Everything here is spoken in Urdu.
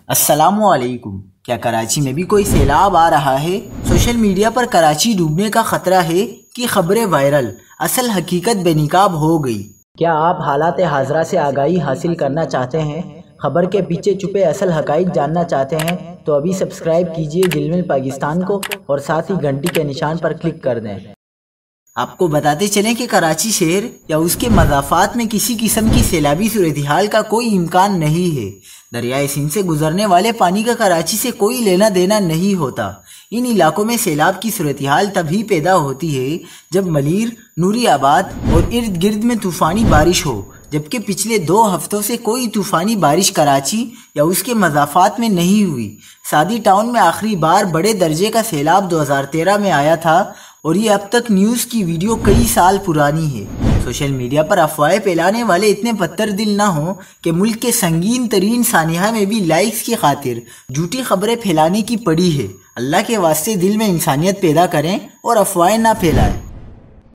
السلام علیکم۔ کیا کراچی میں بھی کوئی سیلاب آ رہا ہے؟ سوشل میڈیا پر کراچی ڈوبنے کا خطرہ ہے کہ خبریں وائرل، اصل حقیقت بے نقاب ہو گئی۔ کیا آپ حالات حاضرہ سے آگاہی حاصل کرنا چاہتے ہیں؟ خبر کے پیچھے چھپے اصل حقائق جاننا چاہتے ہیں تو ابھی سبسکرائب کیجئے جلمل پاکستان کو اور ساتھ ہی گھنٹی کے نشان پر کلک کر دیں۔ آپ کو بتاتے چلیں کہ کراچی شہر یا اس کے مضافات میں کسی قسم کی سیلابی صورتحال کا کوئی امکان نہیں ہے۔ دریائے سندھ سے گزرنے والے پانی کا کراچی سے کوئی لینا دینا نہیں ہوتا۔ ان علاقوں میں سیلاب کی صورتحال تبھی پیدا ہوتی ہے جب ملیر، نوری آباد اور ارد گرد میں طوفانی بارش ہو، جبکہ پچھلے 2 ہفتوں سے کوئی طوفانی بارش کراچی یا اس کے مضافات میں نہیں ہوئی۔ سعدی ٹاؤن میں آخری بار بڑے درجے کا سیلاب 2013 میں آیا تھا اور یہ اب تک نیوز کی ویڈیو کئی سال پرانی ہے۔ سوشل میڈیا پر افواہیں پھیلانے والے اتنے پتھر دل نہ ہوں کہ ملک کے سنگین ترین سانحہ میں بھی لائکس کی خاطر جھوٹی خبریں پھیلانے کی پڑی ہے۔ اللہ کے واسطے دل میں انسانیت پیدا کریں اور افواہیں نہ پھیلائیں۔